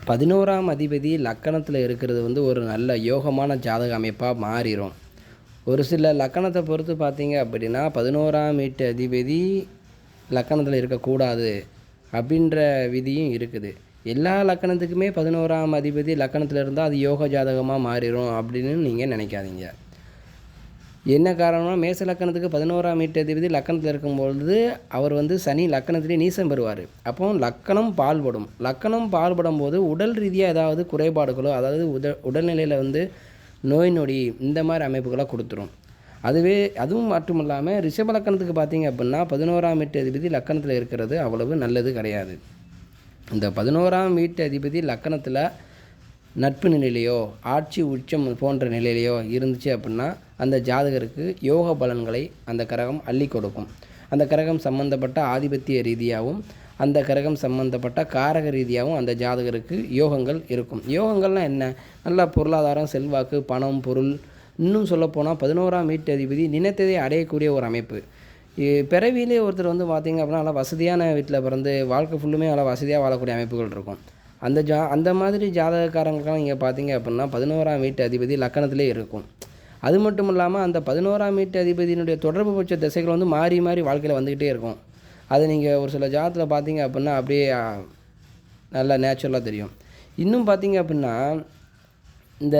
11ஆம் அதிபதி லக்கணத்தில் இருக்கிறது வந்து ஒரு நல்ல யோகமான ஜாதக அமைப்பாக மாறிடும். ஒரு சில லக்கணத்தை பொறுத்து பார்த்தீங்க அப்படின்னா 11ஆம் வீட்டு அதிபதி லக்கணத்தில் இருக்கக்கூடாது அப்படின்ற விதியும் இருக்குது. எல்லா லக்கணத்துக்குமே 11ஆம் அதிபதி லக்கணத்தில் இருந்தால் அது யோக ஜாதகமாக மாறிடும் அப்படின்னு நீங்கள் நினைக்காதீங்க. என்ன காரணம்னா, மேச லக்கணத்துக்கு 11ஆம் வீட்டு அதிபதி லக்கணத்தில் இருக்கும்பொழுது அவர் வந்து சனி லக்கணத்திலே நீசம் பெறுவார். அப்போ லக்கணம் பால்படும். லக்கணம் பால்படும் போது உடல் ரீதியாக ஏதாவது குறைபாடுகளோ, அதாவது உடல்நிலையில் வந்து நோய் நொடி இந்த மாதிரி அமைப்புகளை கொடுத்துரும். அதுவும் மட்டும் இல்லாமல் ரிஷப லக்கணத்துக்கு பார்த்தீங்க அப்படின்னா 11ஆம் வீட்டு அதிபதி லக்கணத்தில் இருக்கிறது அவ்வளவு நல்லது கிடையாது. இந்த 11ஆம் வீட்டு அதிபதி லக்கணத்தில் நட்பு நிலையிலையோ ஆட்சி உச்சம் போன்ற நிலையிலையோ இருந்துச்சு அப்படின்னா அந்த ஜாதகருக்கு யோக பலன்களை அந்த கிரகம் அள்ளி கொடுக்கும். அந்த கிரகம் சம்பந்தப்பட்ட ஆதிபத்திய ரீதியாகவும் அந்த கிரகம் சம்பந்தப்பட்ட காரக ரீதியாகவும் அந்த ஜாதகருக்கு யோகங்கள் இருக்கும். யோகங்கள்னால் என்ன? நல்ல பொருளாதாரம், செல்வாக்கு, பணம், பொருள், இன்னும் சொல்லப்போனால் 11ஆம் வீட்டு அதிபதி நினைத்ததை அடையக்கூடிய ஒரு அமைப்பு. பிறவியிலே ஒருத்தர் வந்து பார்த்திங்க அப்படின்னா நல்லா வசதியான வீட்டில் பிறந்து வாழ்க்கை ஃபுல்லுமே நல்லா வசதியாக வாழக்கூடிய அமைப்புகள் இருக்கும். அந்த மாதிரி ஜாதகக்காரங்களுக்கெல்லாம் நீங்கள் பார்த்தீங்க அப்படின்னா 11ஆம் வீட்டு அதிபதி லக்கணத்திலே இருக்கும். அது மட்டும் இல்லாமல் அந்த 11ஆம் வீட்டு அதிபதியினுடைய தொடர்பு பட்ச திசைகள் வந்து மாறி மாறி வாழ்க்கையில் வந்துக்கிட்டே இருக்கும். அது நீங்கள் ஒரு சில ஜாதகத்தில் பார்த்தீங்க அப்படின்னா அப்படியே நல்லா நேச்சுரலாக தெரியும். இன்னும் பார்த்தீங்க அப்படின்னா இந்த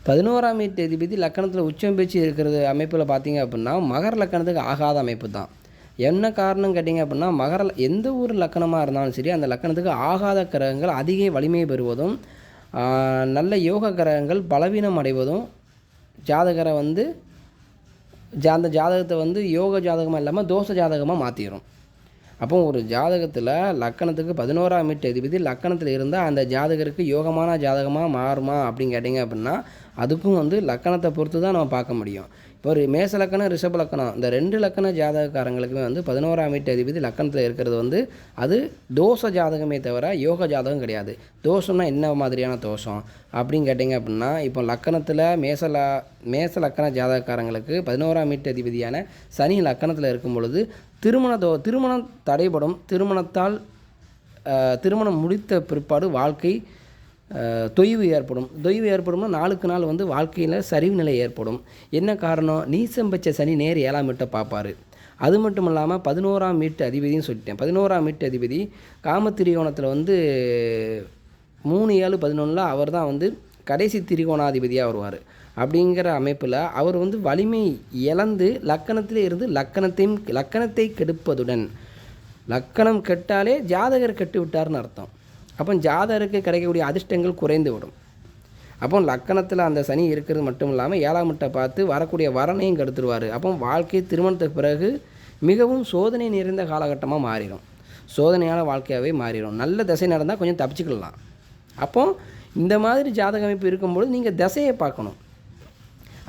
11ஆம் வீட்டு அதிபதி லக்கணத்தில் உச்சம் பெற்று இருக்கிறது அமைப்பில் பார்த்தீங்க அப்படின்னா மகர லக்கணத்துக்கு ஆகாத அமைப்பு தான். என்ன காரணம் கேட்டிங்க அப்படின்னா, எந்த ஒரு லக்கணமாக இருந்தாலும் சரி அந்த லக்கணத்துக்கு ஆகாத கிரகங்கள் அதிக வலிமை பெறுவதும் நல்ல யோக கிரகங்கள் பலவீனம் அடைவதும் ஜாதகரை வந்து அந்த ஜாதகத்தை வந்து யோக ஜாதகமாக இல்லாமல் தோஷ ஜாதகமாக மாற்றிடும். அப்போ ஒரு ஜாதகத்தில் லக்கணத்துக்கு 11ஆம் வீட்டு அதிபதி லக்கணத்தில் இருந்தால் அந்த ஜாதகருக்கு யோகமான ஜாதகமாக மாறுமா அப்படின்னு கேட்டிங்க அப்படின்னா அதுக்கும் வந்து லக்கணத்தை பொறுத்து தான் நம்ம பார்க்க முடியும். இப்போ ஒரு மேச லக்கணம், ரிஷப லக்கணம் இந்த 2 லக்கண ஜாதகக்காரங்களுக்குமே வந்து 11ஆம் வீட்டு அதிபதி லக்கணத்தில் இருக்கிறது வந்து அது தோஷ ஜாதகமே தவிர யோக ஜாதகம் கிடையாது. தோஷம்னா என்ன மாதிரியான தோஷம் அப்படின்னு கேட்டிங்க அப்படின்னா, இப்போ லக்கணத்தில் மேச லக்கண ஜாதகக்காரங்களுக்கு 11ஆம் வீட்டு அதிபதியான சனி லக்கணத்தில் இருக்கும் பொழுது திருமணம் தடைபடும். திருமணம் முடித்த பிற்பாடு வாழ்க்கை தொய்வு ஏற்படும்னா நாளுக்கு நாள் வந்து வாழ்க்கையில் சரிவு நிலை ஏற்படும். என்ன காரணம்? நீசம் பெற்ற சனி நேர் 7ஆம் வீட்டை பார்ப்பார். அது மட்டும் இல்லாமல் 11ஆம் வீட்டு அதிபதியும் சொல்லிட்டேன். 11ஆம் வீட்டு அதிபதி காமத்திரிகோணத்தில் வந்து 3, 7, 11 அவர் தான் வந்து கடைசி திரிகோணாதிபதியாக வருவார். அப்படிங்கிற அமைப்பில் அவர் வந்து வலிமை இழந்து லக்கணத்திலே இருந்து லக்கணத்தை கெடுப்பதுடன் லக்கணம் கெட்டாலே ஜாதகர் கெட்டு விட்டார்னு அர்த்தம். அப்போ ஜாதகருக்கு கிடைக்கக்கூடிய அதிர்ஷ்டங்கள் குறைந்து விடும். அப்போ லக்கணத்தில் அந்த சனி இருக்கிறது மட்டும் இல்லாமல் 7ஆம் வீட்டை பார்த்து வரக்கூடிய வரனையும் கெடுத்துருவார். அப்போ வாழ்க்கை திருமணத்துக்கு பிறகு மிகவும் சோதனை நிறைந்த காலகட்டமாக மாறிடும். சோதனையான வாழ்க்கையாகவே மாறிடும். நல்ல திசை நடந்தால் கொஞ்சம் தப்பிச்சுக்கலாம். அப்போ இந்த மாதிரி ஜாதக அமைப்பு இருக்கும்போது நீங்கள் திசையை பார்க்கணும்.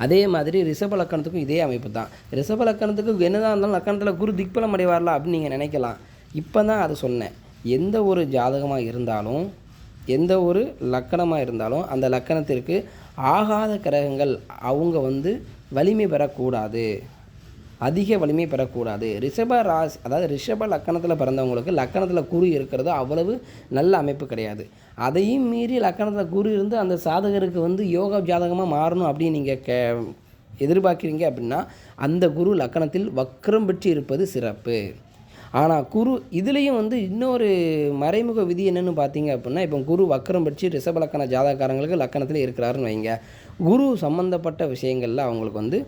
அதே மாதிரி ரிஷப லக்கணத்துக்கும் இதே அமைப்பு தான். ரிஷப லக்கணத்துக்கு என்னதான் இருந்தாலும் லக்கணத்தில் குரு திக்பலம் அடைவார்ல அப்படின்னு நீங்கள் நினைக்கலாம். இப்போ தான் அது சொன்னேன். எந்த ஒரு ஜாதகமாக இருந்தாலும் எந்த ஒரு லக்கணமாக இருந்தாலும் அந்த லக்கணத்திற்கு ஆகாத கிரகங்கள் அவங்க வந்து வலிமை பெறக்கூடாது, அதிக வலிமை பெறக்கூடாது. ரிஷப லக்கணத்தில் பிறந்தவங்களுக்கு லக்கணத்தில் குரு இருக்கிறது அவ்வளவு நல்ல அமைப்பு கிடையாது. அதையும் மீறி லக்கணத்தில் குரு இருந்து அந்த சாதகருக்கு வந்து யோக ஜாதகமாக மாறணும் அப்படின்னு நீங்கள் எதிர்பார்க்குறீங்க அப்படின்னா அந்த குரு லக்கணத்தில் வக்ரம் பெற்று இருப்பது சிறப்பு. ஆனால் குரு இதுலேயும் வந்து இன்னொரு மறைமுக விதி என்னென்னு பார்த்தீங்க அப்படின்னா, இப்போ குரு வக்கரம் பெற்று ரிஷப லக்கண ஜாதகக்காரங்களுக்கு லக்கணத்தில் இருக்கிறாருன்னு வைங்க, குரு சம்மந்தப்பட்ட விஷயங்களில் அவங்களுக்கு வந்து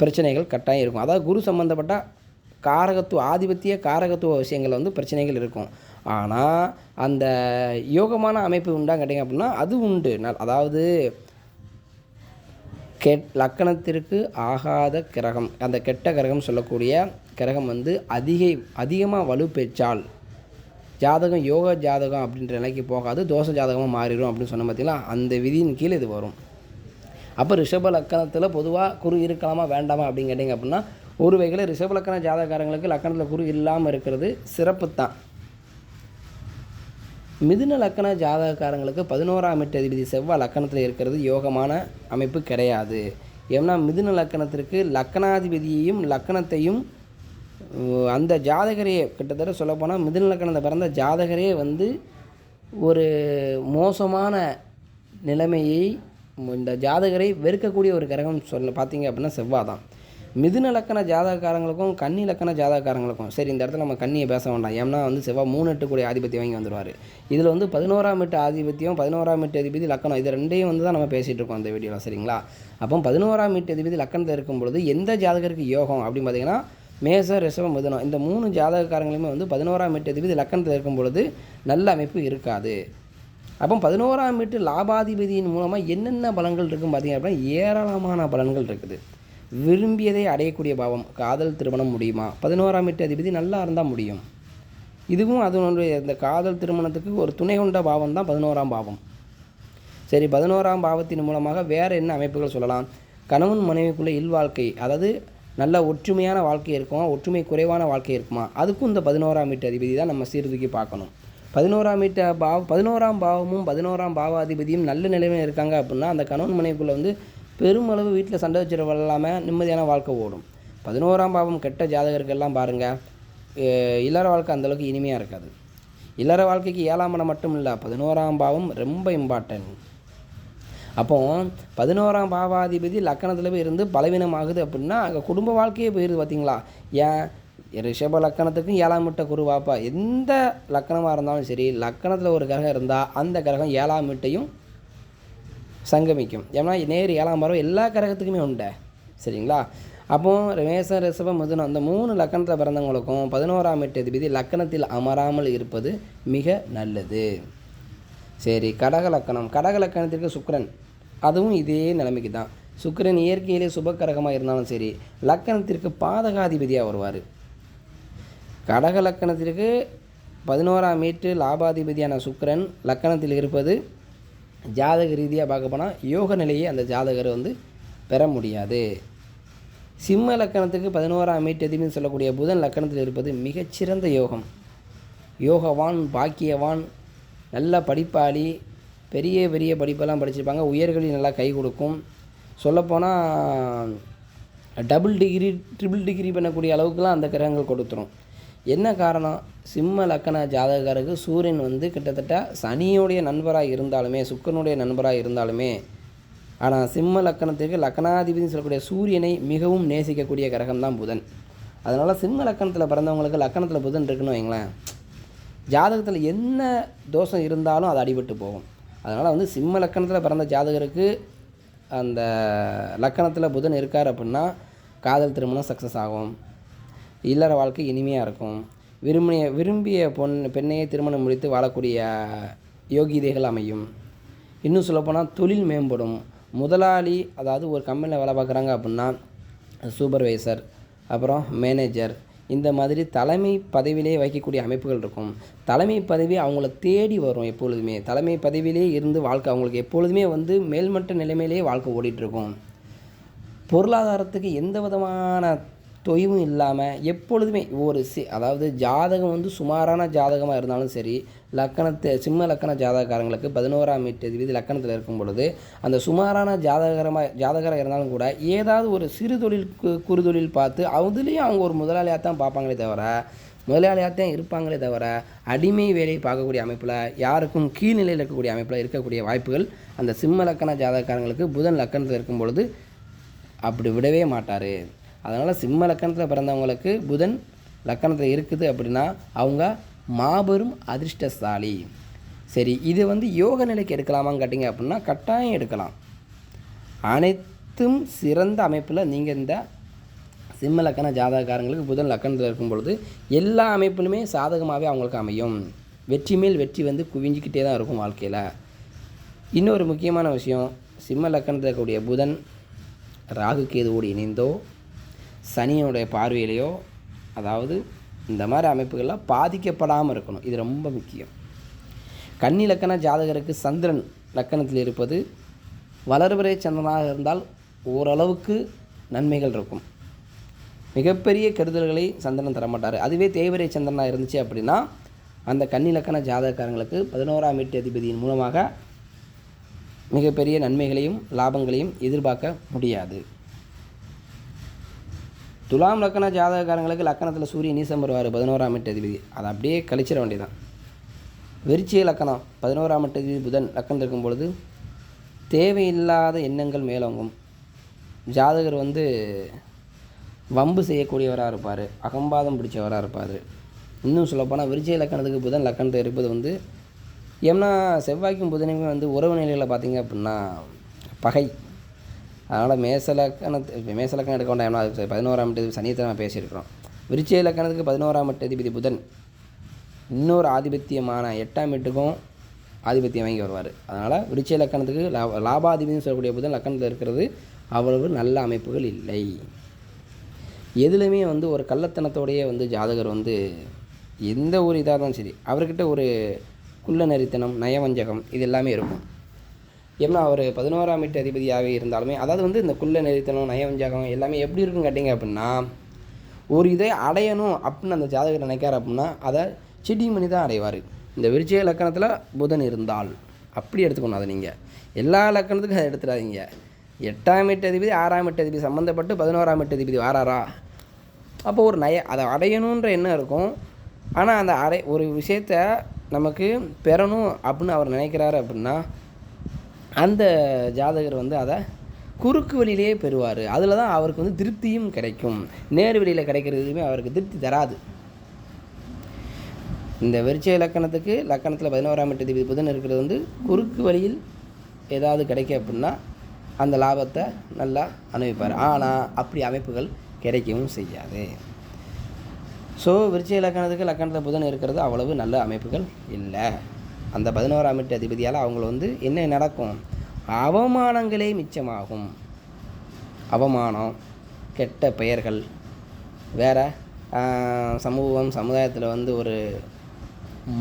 பிரச்சனைகள் கட்டாயம் இருக்கும். அதாவது குரு சம்மந்தப்பட்ட ஆதிபத்திய காரகத்துவ விஷயங்களில் வந்து பிரச்சனைகள் இருக்கும். ஆனால் அந்த யோகமான அமைப்பு உண்டான்னு கேட்டிங்க அப்படின்னா அது உண்டு. அதாவது லக்கணத்திற்கு ஆகாத கிரகம், அந்த கெட்ட கிரகம் சொல்லக்கூடிய கிரகம் வந்து அதிகமாக வலு பெற்றால் ஜாதகம் யோக ஜாதகம் அப்படின்ற நிலைக்கு போகாது, தோஷ ஜாதகமாக மாறிடும் அப்படின்னு சொன்ன பார்த்தீங்களா, அந்த விதியின் கீழே இது வரும். அப்போ ரிஷப லக்கணத்தில் பொதுவாக குரு இருக்கலாமா வேண்டாமா அப்படின்னு கேட்டிங்க அப்படின்னா ஒரு வகையில் ரிஷப லக்கண ஜாதகக்காரங்களுக்கு லக்கணத்தில் குரு இல்லாமல் இருக்கிறது சிறப்பு தான். மிதுன லக்கண ஜாதகக்காரங்களுக்கு 11ஆம் வீட்டு அதிபதி செவ்வாய் லக்கணத்தில் இருக்கிறது யோகமான அமைப்பு கிடையாது. ஏன்னா மிதுன லக்கணத்திற்கு லக்கணாதிபதியையும் லக்கணத்தையும் அந்த ஜாதகரையே கிட்டத்தட்ட சொல்லப்போனால் மிதுன லக்கணத்தில் பிறந்த ஜாதகரே வந்து ஒரு மோசமான நிலைமையை இந்த ஜாதகரை வெறுக்கக்கூடிய ஒரு கிரகம் பார்த்தீங்க அப்படின்னா செவ்வாய் தான். மிதுன லக்கண ஜாதகக்காரங்களுக்கும் கன்னி லக்கண ஜாதகக்காரங்களுக்கும் சரி, இந்த இடத்துல நம்ம கன்னியை பேச வேண்டாம், ஏன்னா வந்து செவ்வாய் 3-8 கூடிய ஆதிபத்தியம் வாங்கி வந்துடுவார். இதில் வந்து 11ஆம் வீட்டு ஆதிபத்தியம் 11ஆம் வீட்டு அதிபதி லக்கணம் இது ரெண்டையும் வந்து தான் நம்ம பேசிகிட்டு இருக்கோம் அந்த வீடியோவில். சரிங்களா? அப்போ 11ஆம் வீட்டு அதிபதி லக்கணத்தில் இருக்கும் பொழுது எந்த ஜாதகருக்கு யோகம் அப்படின்னு பார்த்தீங்கன்னா மேச ரிஷபம் மிதுனம் இந்த 3 ஜாதகக்காரங்களுமே வந்து 11ஆம் வீட்டு அதிபதி லக்கணத்தில் இருக்கும் பொழுது நல்ல அமைப்பு இருக்காது. அப்போ 11ஆம் வீட்டு லாபாதிபதியின் மூலமாக என்னென்ன பலன்கள் இருக்குன்னு பார்த்தீங்க அப்படின்னா ஏராளமான பலன்கள் இருக்குது. விரும்பியதை அடையக்கூடிய பாவம், காதல் திருமணம் முடியுமா? 11ஆம் வீட்டு அதிபதி நல்லா இருந்தால் முடியும். இதுவும் அதனுடைய இந்த காதல் திருமணத்துக்கு ஒரு துணை கொண்ட பாவம் தான் 11ஆம் பாவம். சரி, 11ஆம் பாவத்தின் மூலமாக வேறு என்ன அமைப்புகள் சொல்லலாம்? கணவன் மனைவிக்குள்ளே இல்வாழ்க்கை, அதாவது நல்ல ஒற்றுமையான வாழ்க்கை இருக்குமா, ஒற்றுமை குறைவான வாழ்க்கை இருக்குமா, அதுக்கும் இந்த 11ஆம் வீட்டு அதிபதி தான் நம்ம சீர்தூக்கி பார்க்கணும். 11ஆம் பாவமும் 11ஆம் பாவாதிபதியும் நல்ல நிலைமையில் இருக்காங்க அப்படின்னா அந்த கணவன் மனைவிக்குள்ளே வந்து பெருமளவு வீட்டில் சண்டை வச்சுட்டு இல்லாமல் நிம்மதியான வாழ்க்கை ஓடும். 11ஆம் பாவம் கெட்ட ஜாதகர்கள்லாம் பாருங்கள், இல்லற வாழ்க்கை அந்தளவுக்கு இனிமையாக இருக்காது. இல்லற வாழ்க்கைக்கு 7ஆம் இடம் மட்டும் இல்லை, 11ஆம் பாவம் ரொம்ப இம்பார்ட்டன்ட். அப்போ 11ஆம் பாவாதிபதி லக்கணத்தில் போய் இருந்து பலவீனமாகுது அப்படின்னா அங்கே குடும்ப வாழ்க்கையே போயிடுது. பார்த்தீங்களா? ஏன் ரிஷப லக்கணத்துக்கும் 7ஆம் வீட்டை குருவாப்பா. எந்த லக்கணமாக இருந்தாலும் சரி, லக்கணத்தில் ஒரு கிரகம் இருந்தால் அந்த கிரகம் 7ஆம் வீட்டையும் சங்கமிக்கும். ஏன்னா நேர் 7ஆம் பாவம் எல்லா கிரகத்துக்குமே உண்டு. சரிங்களா? அப்போது மேச ரிஷபம் மிதுனம் அந்த 3 லக்கணத்தில் பிறந்தவங்களுக்கும் 11ஆம் வீட்டு அதிபதி லக்கணத்தில் அமராமல் இருப்பது மிக நல்லது. சரி, கடக லக்கணம். கடக லக்கணத்திற்கு சுக்கிரன், அதுவும் இதே நிலைமைக்கு தான். சுக்கிரன் இயற்கையிலே சுபக்கரகமாக இருந்தாலும் சரி லக்கணத்திற்கு பாதகாதிபதியாக வருவார். கடக லக்கணத்திற்கு 11ஆம் வீட்டு லாபாதிபதியான சுக்கிரன் லக்கணத்தில் இருப்பது ஜாதக ரீதியாக பார்க்க போனால் யோக நிலையை அந்த ஜாதகர் வந்து பெற முடியாது. சிம்ம லக்கணத்துக்கு 11ஆம் வீட்டு அதிபதினு சொல்லக்கூடிய புதன் லக்கணத்தில் இருப்பது மிகச்சிறந்த யோகம். யோகவான், பாக்கியவான், நல்ல படிப்பாளி, பெரிய பெரிய படிப்பெல்லாம் படிச்சிருப்பாங்க, உயர்களில் நல்லா கை கொடுக்கும். சொல்லப்போனால் டபுள் டிகிரி ட்ரிபிள் டிகிரி பண்ணக்கூடிய அளவுக்குலாம் அந்த கிரகங்கள் கொடுத்துரும். என்ன காரணம்? சிம்ம லக்கண ஜாதகருக்கு சூரியன் வந்து கிட்டத்தட்ட சனியோடைய நண்பராக இருந்தாலுமே சுக்கிரனுடைய நண்பராக இருந்தாலுமே, ஆனால் சிம்ம லக்கணத்திற்கு லக்கணாதிபதினு சொல்லக்கூடிய சூரியனை மிகவும் நேசிக்கக்கூடிய கிரகம் தான் புதன். அதனால் சிம்ம லக்கணத்தில் பிறந்தவங்களுக்கு லக்கணத்தில் புதன் இருக்குன்னு வைங்களேன், ஜாதகத்தில் என்ன தோஷம் இருந்தாலும் அது அடிபட்டு போகும். அதனால் வந்து சிம்ம லக்கணத்தில் பிறந்த ஜாதகருக்கு அந்த லக்கணத்தில் புதன் இருக்கார் அப்படின்னா காதல் திருமணம் சக்ஸஸ் ஆகும், இல்லற வாழ்க்கை இனிமையாக இருக்கும், விரும்பிய பெண்ணையே திருமணம் முடித்து வாழக்கூடிய யோகிதைகள் அமையும். இன்னும் சொல்லப்போனால் தொழில் மேம்படும். முதலாளி, அதாவது ஒரு கம்பெனியில் வேலை பார்க்குறாங்க அப்படின்னா சூப்பர்வைசர், அப்புறம் மேனேஜர், இந்த மாதிரி தலைமை பதவியிலே வைக்கக்கூடிய அமைப்புகள் இருக்கும். தலைமை பதவி அவங்கள தேடி வரும். எப்பொழுதுமே தலைமை பதவியிலே இருந்து வாழ்க்கை அவங்களுக்கு எப்பொழுதுமே வந்து மேல்மட்ட நிலைமையிலே வாழ்க்கை ஓடிட்டுருக்கும். பொருளாதாரத்துக்கு எந்த விதமான தொய்வும் இல்லாமல் எப்பொழுதுமே அதாவது ஜாதகம் வந்து சுமாரான ஜாதகமாக இருந்தாலும் சரி, சிம்ம லக்கண ஜாதகக்காரங்களுக்கு 11ஆம் வீட்டு அதிபதி லக்கணத்தில் இருக்கும் பொழுது அந்த சுமாரான ஜாதகராக இருந்தாலும் கூட ஏதாவது ஒரு சிறு தொழில் குறுதொழில் பார்த்து அதுலேயும் அவங்க ஒரு முதலாளியாக தான் பார்ப்பாங்களே தவிர அடிமை வேலையை பார்க்கக்கூடிய அமைப்பில் யாருக்கும் கீழ்நிலையில் இருக்கக்கூடிய அமைப்பில் இருக்கக்கூடிய வாய்ப்புகள் அந்த சிம்ம லக்கண ஜாதகக்காரங்களுக்கு புதன் லக்கணத்தில் இருக்கும் பொழுது அப்படி விடவே மாட்டார். அதனால் சிம்ம லக்கணத்தில் பிறந்தவங்களுக்கு புதன் லக்கணத்தில் இருக்குது அப்படின்னா அவங்க மாபெரும் அதிர்ஷ்டசாலி. சரி, இது வந்து யோக நிலைக்கு எடுக்கலாமான்னு கேட்டிங்க அப்படின்னா கட்டாயம் எடுக்கலாம். அனைத்தும் சிறந்த அமைப்பில் நீங்கள் இந்த சிம்ம லக்கண ஜாதகக்காரங்களுக்கு புதன் லக்கணத்தில் இருக்கும் பொழுது எல்லா அமைப்பிலுமே சாதகமாகவே அவங்களுக்கு அமையும். வெற்றி மேல் வெற்றி வந்து குவிஞ்சிக்கிட்டே தான் இருக்கும் வாழ்க்கையில். இன்னொரு முக்கியமான விஷயம், சிம்ம லக்கணத்தில் இருக்கக்கூடிய புதன் ராகு கேதுவோடு இணைந்தோ சனியோடைய பார்வையிலையோ, அதாவது இந்த மாதிரி அமைப்புகள்லாம் பாதிக்கப்படாமல் இருக்கணும். இது ரொம்ப முக்கியம். கன்னி லக்கண ஜாதகருக்கு சந்திரன் லக்கணத்தில் இருப்பது வளர்பிறை சந்திரனாக இருந்தால் ஓரளவுக்கு நன்மைகள் இருக்கும். மிகப்பெரிய கெடுதல்களை சந்திரன் தரமாட்டார். அதுவே தேய்பிறை சந்திரனாக இருந்துச்சு அப்படின்னா அந்த கன்னி லக்கண ஜாதகக்காரங்களுக்கு 11ஆம் வீட்டு அதிபதியின் மூலமாக மிகப்பெரிய நன்மைகளையும் லாபங்களையும் எதிர்பார்க்க முடியாது. துலாம் லக்கண ஜாதகக்காரங்களுக்கு லக்கணத்தில் சூரியன் நீசம் வருவார் 11ஆம் வீட்டு அதிபதி, அதை அப்படியே கழிச்சிட வேண்டியதான். விருச்சிக லக்கணம் 11ஆம் வீட்டு அதிபதி புதன் லக்கணம் இருக்கும் பொழுது தேவையில்லாத எண்ணங்கள் மேலோங்கும். ஜாதகர் வம்பு செய்யக்கூடியவராக இருப்பார், அகம்பாதம் பிடிச்சவராக இருப்பார். இன்னும் சொல்லப்போனால் விருச்சிக லக்கணத்துக்கு புதன் லக்கணத்தை இருப்பது ஏன்னா செவ்வாய்க்கும் புதனையுமே உறவு நிலையில் பார்த்திங்க அப்படின்னா பகை. அதனால் மேசலக்கணம் எடுக்க வேண்டாம். ஏன்னா அது 11ஆம் வீட்டு சனியத்தை நம்ம பேசியிருக்கிறோம். விருச்சிக லக்கணத்துக்கு 11ஆம் வீட்டு அதிபதி புதன் இன்னொரு ஆதிபத்தியமான 8ஆம் வீட்டுக்கும் ஆதிபத்தியம் வாங்கி வருவார். அதனால் விருச்சிக லக்கணத்துக்கு லாபாதிபதினு சொல்லக்கூடிய புதன் லக்கணத்தில் இருக்கிறது அவ்வளவு நல்ல அமைப்புகள் இல்லை. எதுலையுமே ஒரு கள்ளத்தனத்தோடையே ஜாதகர் எந்த ஒரு இதாக இருந்தாலும் சரி, அவர்கிட்ட ஒரு குள்ள நெறித்தனம், நயவஞ்சகம் இது எல்லாமே இருக்கும். ஏன்னா அவர் 11ஆம் வீட்டு அதிபதியாகவே இருந்தாலுமே, அதாவது இந்த குள்ள நெறித்தனம், நயவஞ்சகம் எல்லாமே எப்படி இருக்குன்னு கேட்டிங்க அப்படின்னா, ஒரு இதை அடையணும் அப்படின்னு அந்த ஜாதகர் நினைக்கார் அப்படின்னா அதை செடியும் பண்ணி தான் அடைவார். இந்த விருச்சிக லக்கணத்தில் புதன் இருந்தால் அப்படி எடுத்துக்கணும். அதை நீங்கள் எல்லா லக்கணத்துக்கும் அதை எடுத்துடாதீங்க. 8ஆம் வீட்டு அதிபதி 6ஆம் வீட்டு அதிபதி சம்மந்தப்பட்டு 11ஆம் வீட்டு அதிபதி வாராரா, அப்போ ஒரு அதை அடையணுன்ற எண்ணம் இருக்கும். ஆனால் அந்த ஒரு விஷயத்த நமக்கு பெறணும் அப்படின்னு அவர் நினைக்கிறாரு அப்படின்னா அந்த ஜாதகர் அதை குறுக்கு வழியிலேயே பெறுவார். அதில் தான் அவருக்கு திருப்தியும் கிடைக்கும். நேர் வழியில் கிடைக்கிறதுமே அவருக்கு திருப்தி தராது. இந்த விருச்சிக லக்கணத்துக்கு லக்கணத்தில் 11ஆம் வீட்டு அதிபதி புதன் இருக்கிறது குறுக்கு வழியில் ஏதாவது கிடைக்க அப்படின்னா அந்த லாபத்தை நல்லா அனுபவிப்பார். ஆனால் அப்படி அமைப்புகள் கிடைக்கவும் செய்யாது. ஸோ விருச்சிக லக்கணத்துக்கு லக்கணத்தில் புதன் இருக்கிறது அவ்வளவு நல்ல அமைப்புகள் இல்லை. அந்த 11ஆம் வீட்டு அதிபதியால் அவங்கள என்ன நடக்கும், அவமானங்களே மிச்சமாகும். அவமானம், கெட்ட பெயர்கள், வேறு சமுதாயத்தில் ஒரு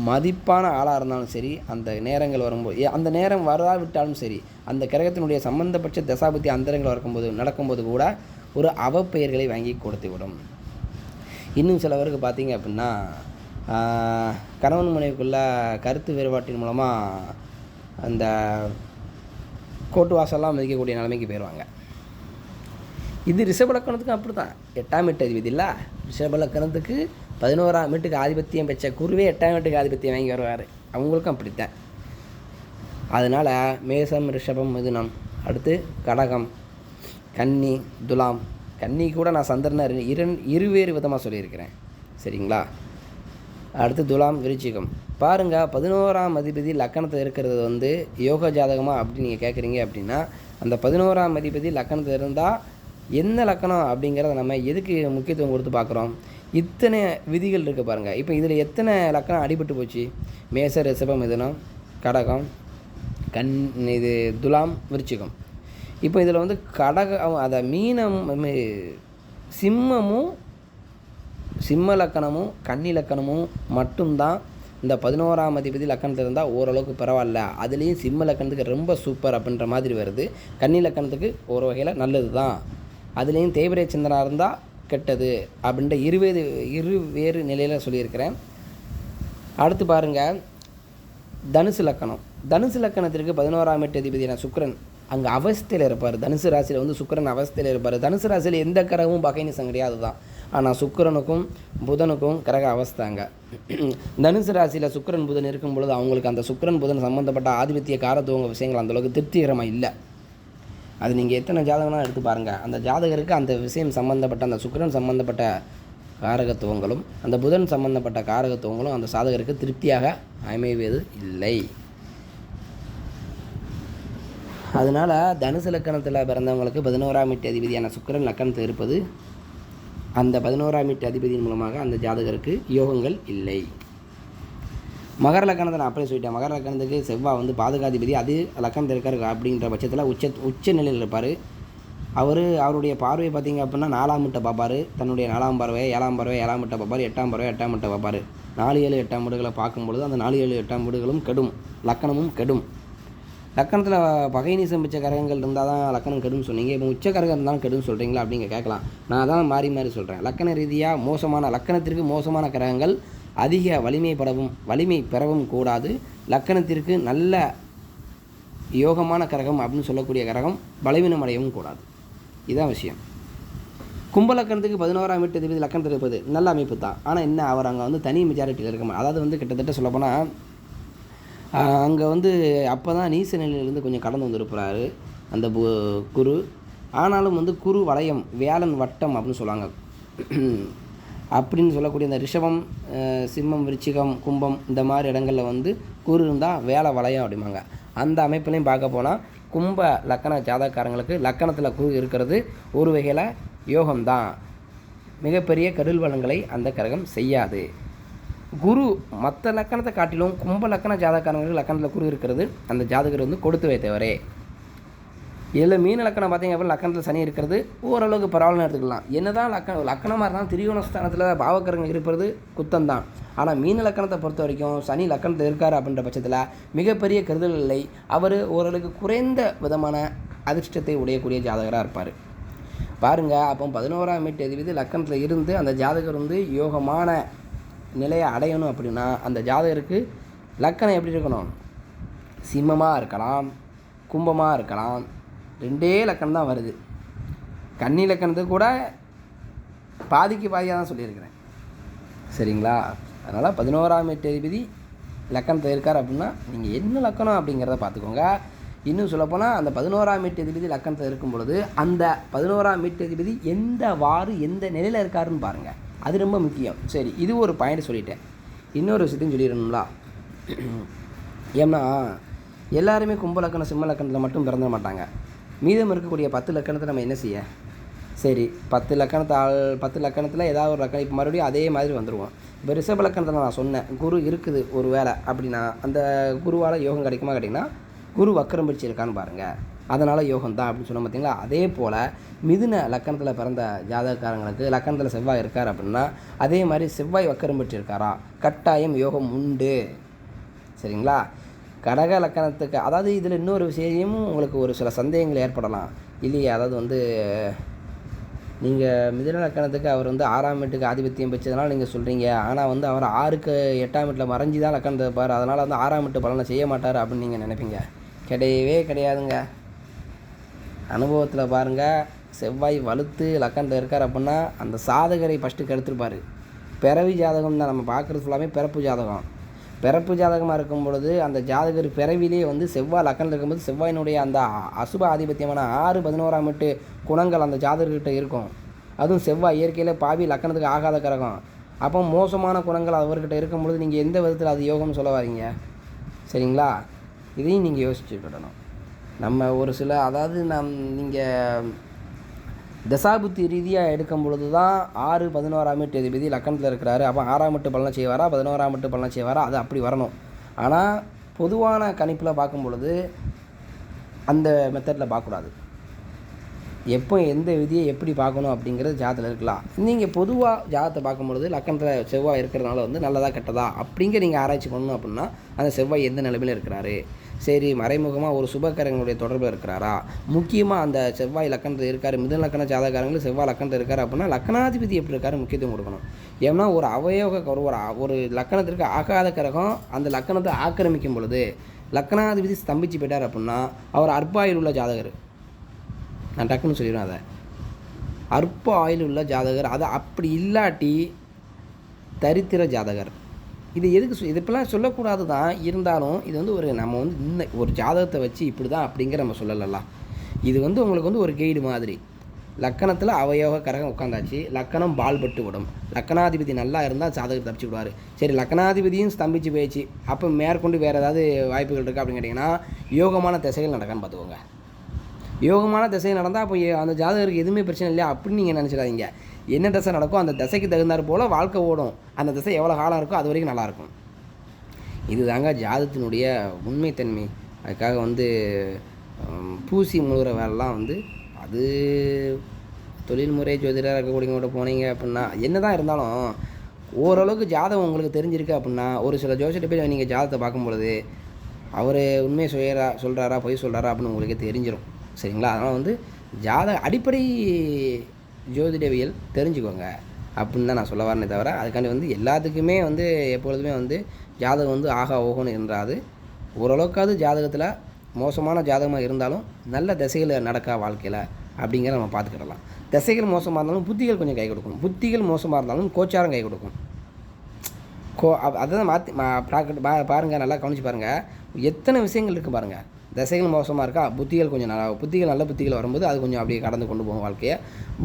மதிப்பான ஆளாக இருந்தாலும் சரி, அந்த நேரங்கள் வரும்போது அந்த நேரம் வராவிட்டாலும் சரி, அந்த கிரகத்தினுடைய சம்பந்தப்பட்ட தசாபுத்தி அந்தரங்கள் நடக்கும்போது கூட ஒரு அவப்பெயர்களை வாங்கி கொடுத்து விடும். இன்னும் சிலவருக்கு பார்த்திங்க அப்படின்னா கணவன் மனைவிக்குள்ள கருத்து வேறுபாட்டின் மூலமாக அந்த கோட்டு வாசல்லாம் மதிக்கக்கூடிய நிலைமைக்கு போயிடுவாங்க. இது ரிஷப லக்கணத்துக்கும் அப்படி தான். 8ஆம் வீட்டு அதிபதி இல்லை, ரிஷப லக்கணத்துக்கு 11ஆம் வீட்டுக்கு ஆதிபத்தியம் பெற்ற குருவே 8ஆம் வீட்டுக்கு ஆதிபத்தியம் வாங்கி வருவார். அவங்களுக்கும் அப்படித்தான். அதனால் மேசம், ரிஷபம், மிதுனம், அடுத்து கடகம், கன்னி, துலாம். கன்னி கூட நான் சந்திரனை இருவேறு விதமாக சொல்லியிருக்கிறேன், சரிங்களா. அடுத்து துலாம், விருச்சிகம். பாருங்கள், 11ஆம் அதிபதி லக்கணத்தில் இருக்கிறது யோக ஜாதகமாக அப்படி நீங்கள் கேட்குறீங்க அப்படின்னா, அந்த 11ஆம் அதிபதி லக்கணத்தில் இருந்தால் என்ன லக்கணம் அப்படிங்கிறத நம்ம எதுக்கு முக்கியத்துவம் கொடுத்து பார்க்குறோம். இத்தனை விதிகள் இருக்குது பாருங்கள். இப்போ இதில் எத்தனை லக்கணம் அடிபட்டு போச்சு? மேச, ரிஷபம், மிதுனம், கடகம், இது துலாம், விருச்சிகம். இப்போ இதில் கடகம், அதை மீனம், சிம்மமும் சிம்ம லக்கணமும் கன்னி லக்கணமும் மட்டும்தான் இந்த 11ஆம் அதிபதி லக்கணத்தில் இருந்தால் ஓரளவுக்கு பரவாயில்ல. அதுலேயும் சிம்ம லக்கணத்துக்கு ரொம்ப சூப்பர் அப்படின்ற மாதிரி வருது. கன்னி லக்கணத்துக்கு ஒரு வகையில் நல்லது தான். அதுலேயும் தேய்பிரை சந்திரனாக இருந்தால் கெட்டது அப்படின்ற இருவேறு நிலையில் சொல்லியிருக்கிறேன். அடுத்து பாருங்கள், தனுசு லக்கணம். தனுசு லக்கணத்திற்கு 11ஆம் வீட்டு அதிபதியான சுக்கிரன் அங்கே அவஸ்தையில் இருப்பார். தனுசு ராசியில் சுக்கிரன் அவஸ்தையில் இருப்பார். தனுசு ராசியில் எந்த கிரகமும் பகைநிசம் கிடையாது தான். ஆனால் சுக்கிரனுக்கும் புதனுக்கும் கிரக அவஸ்தாங்க. தனுசு ராசியில் சுக்கிரன் புதன் இருக்கும் பொழுது அவங்களுக்கு அந்த சுக்கிரன் புதன் சம்மந்தப்பட்ட ஆதிபத்திய காரத்துவங்க விஷயங்கள் அந்தளவுக்கு திருப்திகரமாக இல்லை. அது நீங்கள் எத்தனை ஜாதகம்லாம் எடுத்து பாருங்கள், அந்த ஜாதகருக்கு அந்த விஷயம் சம்மந்தப்பட்ட அந்த சுக்கிரன் சம்மந்தப்பட்ட காரகத்துவங்களும் அந்த புதன் சம்மந்தப்பட்ட காரகத்துவங்களும் அந்த சாதகருக்கு திருப்தியாக அமைவது இல்லை. அதனால் தனுசு லக்கணத்தில் பிறந்தவங்களுக்கு 11ஆம் வீட்டு அதிபதியான சுக்கிரன் லக்கணத்தில் இருப்பது அந்த 11ஆம் வீட்டு அதிபதியின் மூலமாக அந்த ஜாதகருக்கு யோகங்கள் இல்லை. மகர லக்கணத்தை நான் அப்படியே சொல்லிட்டேன். மகர லக்கணத்துக்கு செவ்வாய் பாதகாதிபதி, அது லக்கணத்தில் இருக்கார் அப்படின்ற பட்சத்தில் உச்ச நிலையில் இருப்பார். அவருடைய பார்வை பார்த்திங்க அப்படின்னா 4ஆம் வீட்டை பார்ப்பார். தன்னுடைய 4ஆம் பார்வை, 7ஆம் பார்வை, 7ஆம் வீட்டை பார்ப்பார். 8ஆம் பார்வை, 8ஆம் வீட்டை பார்ப்பார். 4, 7, 8ஆம் வீடுகளை பார்க்கும்பொழுது அந்த 4, 7, 8ஆம் வீடுகளும் கெடும், லக்கணமும் கெடும். லக்கணத்தில் பகைநீசம் மிச்ச கரகங்கள் இருந்தால் தான் லக்கணம் கெடுன்னு சொன்னீங்க. இப்போ உச்ச கரகம் இருந்தாலும் கெடுன்னு சொல்கிறீங்களா அப்படிங்க கேட்கலாம். நான் தான் மாறி சொல்கிறேன். லக்கண ரீதியாக மோசமான லக்கணத்திற்கு மோசமான கிரகங்கள் அதிக வலிமை பெறவும் கூடாது. லக்கணத்திற்கு நல்ல யோகமான கிரகம் அப்படின்னு சொல்லக்கூடிய கிரகம் பலவீனம் அடையவும் கூடாது. இதுதான் விஷயம். கும்ப லக்கணத்துக்கு 11ஆம் வீட்டு அதிபதி லக்கணத்தில் இருப்பது நல்ல அமைப்பு தான். ஆனால் என்ன, அவர் அங்கே வந்து தனி மெஜாரிட்டியில் இருக்க அதாவது வந்து கிட்டத்தட்ட சொல்லப்போனால் அங்கே வந்து அப்போ தான் நீச நிலையிலேருந்து கொஞ்சம் கடந்து வந்திருப்பார் அந்த குரு. ஆனாலும் வந்து குரு வளையம் வேலன் வட்டம் அப்படின்னு சொல்லுவாங்க. அப்படின்னு சொல்லக்கூடிய இந்த ரிஷபம், சிம்மம், விருச்சிகம், கும்பம் இந்த மாதிரி இடங்களில் வந்து குரு இருந்தால் வேலை வளையம் அப்படிம்பாங்க. அந்த அமைப்புலையும் பார்க்க போனால் கும்ப லக்கண ஜாதகக்காரங்களுக்கு லக்கணத்தில் குரு இருக்கிறது ஒரு வகையில் யோகம்தான். மிகப்பெரிய கருள் வளங்களை அந்த கிரகம் செய்யாது. குரு மற்ற லக்கணத்தை காட்டிலும் கும்ப லக்கண ஜாதகக்காரங்களுக்கு லக்கணத்தில் குரு இருக்கிறது அந்த ஜாதகர் வந்து கொடுத்து வைத்தவரே. இதில் மீன லக்கணம் பார்த்திங்க அப்படின்னா லக்கணத்தில் சனி இருக்கிறது ஓரளவுக்கு பரவாயில்லன்னு எடுத்துக்கலாம். என்ன தான் லக்கணமாக இருந்தாலும் திரிகோணஸ்தானத்தில் பாவக்கரங்கள் இருப்பது குத்தம்தான். ஆனால் மீன லக்கணத்தை பொறுத்த வரைக்கும் சனி லக்கணத்தில் இருக்கார் அப்படின்ற பட்சத்தில் மிகப்பெரிய கருதல் இல்லை. அவர் ஓரளவுக்கு குறைந்த விதமான அதிர்ஷ்டத்தை உடையக்கூடிய ஜாதகராக இருப்பார். பாருங்கள், அப்போ 11ஆம் வீட்டு அதிபதி லக்கணத்தில் இருந்து அந்த ஜாதகர் வந்து யோகமான நிலையை அடையணும் அப்படின்னா அந்த ஜாதகருக்கு லக்கணம் எப்படி இருக்கணும்? சிம்மமாக இருக்கலாம், கும்பமாக இருக்கலாம். 2 லக்கணம் தான் வருது. கன்னி லக்கணத்துக்கு கூட பாதிக்கு பாதியாக தான் சொல்லியிருக்கிறேன். சரிங்களா? அதனால் 11ஆம் வீட்டு அதிபதி லக்கணத்தில் இருக்கார் அப்படின்னா நீங்கள் என்ன லக்கணம் அப்படிங்கிறத பார்த்துக்கோங்க. இன்னும் சொல்லப்போனால் அந்த 11ஆம் வீட்டு அதிபதி லக்கணத்தில் இருக்கும் பொழுது அந்த 11ஆம் வீட்டு அதிபதி எந்த நிலையில் இருக்காருன்னு பாருங்கள். அது ரொம்ப முக்கியம். சரி, இது ஒரு பாயிண்ட் சொல்லிட்டேன். இன்னொரு விஷயத்தையும் சொல்லிடணுங்களா? ஏன்னா எல்லாருமே கும்ப லக்கணம் சிம்ம லக்கணத்தில் மட்டும் பிறந்த மாட்டாங்க. மீதம் இருக்கக்கூடிய 10 லக்கணத்தை நம்ம என்ன செய்ய? சரி, 10 லக்கணத்தில் ஏதாவது ஒரு லக்கணம் இப்போ மறுபடியும் அதே மாதிரி வந்துடுவோம். இப்போ ரிஷப லக்கணத்தில் நான் சொன்னேன் குரு இருக்குது ஒரு வேளை அப்படின்னா அந்த குருவால் யோகம் கிடைக்குமா கேட்டிங்கன்னா குரு வக்கரம் பிடிச்சி இருக்கான்னு பாருங்கள். அதனால் யோகம் தான் அப்படின்னு சொன்ன பார்த்தீங்களா? அதே போல் மிதுன லக்கணத்தில் பிறந்த ஜாதகக்காரங்களுக்கு லக்கணத்தில் செவ்வாய் இருக்கார் அப்படின்னா அதே மாதிரி செவ்வாய் வக்கரம் பெற்று இருக்காரா கட்டாயம் யோகம் உண்டு. சரிங்களா? கடக லக்கணத்துக்கு அதாவது இதில் இன்னொரு விஷயமும் உங்களுக்கு ஒரு சில சந்தேகங்கள் ஏற்படலாம் இல்லையா? அதாவது வந்து நீங்கள் மிதுன லக்கணத்துக்கு அவர் வந்து 6ஆம் வீட்டுக்கு ஆதிபத்தியம் பெற்றதுனால நீங்கள் சொல்கிறீங்க. ஆனால் வந்து அவர் 6க்கு 8ஆம் வீட்டில் மறைஞ்சி தான் லக்கணத்தை இருப்பார். அதனால் வந்து 6ஆம் வீட்டு பலனை செய்ய மாட்டார் அப்படின்னு நீங்கள் நினைப்பீங்க. கிடையவே கிடையாதுங்க. அனுபவத்தில் பாருங்கள், செவ்வாய் வலுத்து லக்கணத்தில் இருக்கார் அப்படின்னா அந்த சாதகரை ஃபஸ்ட்டு கெடுத்துருப்பார். பிறவி ஜாதகம் தான் நம்ம பார்க்குறது ஃபுல்லாமே பிறப்பு ஜாதகம். பிறப்பு ஜாதகமாக இருக்கும் பொழுது அந்த ஜாதகர் பிறவிலேயே வந்து செவ்வாய் லக்கணத்தில் இருக்கும்போது செவ்வாயினுடைய அந்த அசுப ஆதிபத்தியமான 6, 11ஆம் வீட்டு குணங்கள் அந்த ஜாதகர்கிட்ட இருக்கும். அதுவும் செவ்வாய் இயற்கையில் பாவி லக்கணத்துக்கு ஆகாத கிரகம். அப்போ மோசமான குணங்கள் அவர்கிட்ட இருக்கும்பொழுது நீங்கள் எந்த விதத்தில் அது யோகம்னு சொல்ல வரீங்க? சரிங்களா? இதையும் நீங்கள் யோசிச்சுக்கிடணும். நம்ம ஒரு சில அதாவது நீங்கள் தசாபுத்தி ரீதியாக எடுக்கும் பொழுது தான் 6, 11ஆம் வீட்டு அதிபதி லக்கணத்தில் இருக்கிறாரு. அப்போ 6ஆம் வீட்டு பலனை செய்வாரா 11ஆம் வீட்டு பலனை செய்வாரா அது அப்படி வரணும். ஆனால் பொதுவான கணிப்பில் பார்க்கும் பொழுது அந்த மெத்தடில் பார்க்கக்கூடாது. எப்போ எந்த விதியை எப்படி பார்க்கணும் அப்படிங்கிறது ஜாதத்தில் இருக்கலாம். நீங்கள் பொதுவாக ஜாதத்தை பார்க்கும்பொழுது லக்கணத்தில் செவ்வாய் இருக்கிறதுனால வந்து நல்லதா கெட்டதா அப்படிங்கிற நீங்கள் ஆராய்ச்சி பண்ணணும் அப்படின்னா அந்த செவ்வாய் எந்த நிலைமையில் இருக்கிறாரு, சரி மறைமுகமாக ஒரு சுபகரங்களுடைய தொடர்பில் இருக்கிறாரா, முக்கியமாக அந்த செவ்வாய் லக்கணத்தில் இருக்கார் மிதுன லக்கண ஜாதகாரங்களுக்கு செவ்வாய் லக்கணத்தில் இருக்கார் அப்படின்னா லக்கணாதிபதி எப்படி இருக்காரு முக்கியத்துவம் கொடுக்கணும். ஏன்னா ஒரு அவயோக ஒரு லக்கணத்திற்கு ஆகாத கிரகம் அந்த லக்கணத்தை ஆக்கிரமிக்கும் பொழுது லக்கணாதிபதி ஸ்தம்பிச்சு போயிட்டார் அப்படின்னா அவர் அற்ப ஆயுள் உள்ள ஜாதகர். நான் டக்குன்னு சொல்லிடுவேன். அதை அற்ப ஆயுள் உள்ள ஜாதகர், அதை அப்படி இல்லாட்டி தரித்திர ஜாதகர். இது எதுக்கு இதுப்பெல்லாம் சொல்லக்கூடாது தான், இருந்தாலும் இது வந்து ஒரு நம்ம வந்து இந்த ஒரு ஜாதகத்தை வச்சு இப்படி தான் அப்படிங்கிற நம்ம சொல்லலாம். இது வந்து உங்களுக்கு வந்து ஒரு கைடு மாதிரி. லக்கணத்தில் அவயோக கரகம் உட்காந்தாச்சு, லக்கணம் பால்பட்டு விடும். லக்கணாதிபதி நல்லா இருந்தால் ஜாதகத்தை தப்பிச்சு விடுவார். சரி, லக்கணாதிபதியும் ஸ்தம்பிச்சு போயிடுச்சு, அப்போ மேற்கொண்டு வேறு ஏதாவது வாய்ப்புகள் இருக்குது அப்படின்னு கேட்டிங்கன்னா யோகமான திசைகள் நடக்கான்னு பார்த்துக்கோங்க. யோகமான திசை நடந்தால் அப்போ அந்த ஜாதகருக்கு எதுவுமே பிரச்சனை இல்லையா அப்படின்னு நீங்கள் நினச்சிடாதீங்க. என்ன திசை நடக்கும் அந்த திசைக்கு தகுந்தாற் போல் வாழ்க்கை ஓடும். அந்த திசை எவ்வளோ காலம் இருக்கோ அது வரைக்கும் நல்லாயிருக்கும். இது தாங்க ஜாதகத்தினுடைய உண்மைத்தன்மை. அதுக்காக வந்து பூசி முழுகிற வேலைலாம் வந்து அது தொழில்முறை ஜோதிடராக இருக்கக்கூடியவங்கள்ட்ட போனீங்க அப்படின்னா என்ன தான் இருந்தாலும் ஓரளவுக்கு ஜாதகம் உங்களுக்கு தெரிஞ்சிருக்கு அப்படின்னா ஒரு சில ஜோசிட்ட போய் நீங்கள் ஜாதகத்தை பார்க்கும்பொழுது அவர் உண்மையை சொல்கிறாரா பொய் சொல்கிறாரா அப்படின்னு உங்களுக்கு தெரிஞ்சிடும். சரிங்களா? அதனால் வந்து அடிப்படை ஜோதிடவியல் தெரிஞ்சுக்கோங்க அப்படின்னு தான் நான் சொல்ல வரேனே தவிர அதுக்காண்டி வந்து எல்லாத்துக்குமே வந்து எப்பொழுதுமே வந்து ஜாதகம் வந்து ஆகா ஓகோன்னு இருந்தாது. ஓரளவுக்காவது ஜாதகத்தில் மோசமான ஜாதகமாக இருந்தாலும் நல்ல திசையில் நடக்கா வாழ்க்கையில் அப்படிங்கிற நம்ம பார்த்துக்கிடலாம். திசைகள் மோசமாக இருந்தாலும் புத்திகள் கொஞ்சம் கை கொடுக்கும். புத்திகள் மோசமாக இருந்தாலும் கோச்சாரம் கை கொடுக்கும். அதான் மாற்றி பாருங்கள், நல்லா கவனிச்சு பாருங்கள். எத்தனை விஷயங்கள் இருக்குது பாருங்கள். திசைகள் மோசமாக இருக்கா, புத்திகள் கொஞ்சம் நல்லா, புத்திகள் நல்ல புத்திகள் வரும்போது அது கொஞ்சம் அப்படியே கடந்து கொண்டு போகும் வாழ்க்கையை.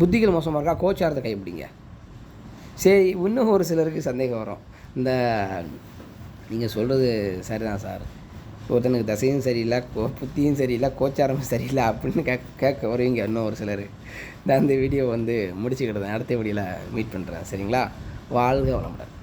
புத்திகள் மோசமாக இருக்கா, கோச்சாரத்தை கைப்பிடிங்க. சரி, இன்னும் ஒரு சிலருக்கு சந்தேகம் வரும். இந்த நீங்கள் சொல்கிறது சரிதான் சார், ஒருத்தனுக்கு தசையும் சரியில்லை, புத்தியும் சரியில்லை, கோச்சாரமும் சரியில்லை அப்படின்னு கேட்க வருவீங்க இன்னும் ஒரு சிலர். நான் இந்த வீடியோ முடிச்சுக்கிட்டேன். அடுத்த வீடியோவில் மீட் பண்ணுறேன். சரிங்களா? வாழ்க வளமுடன்.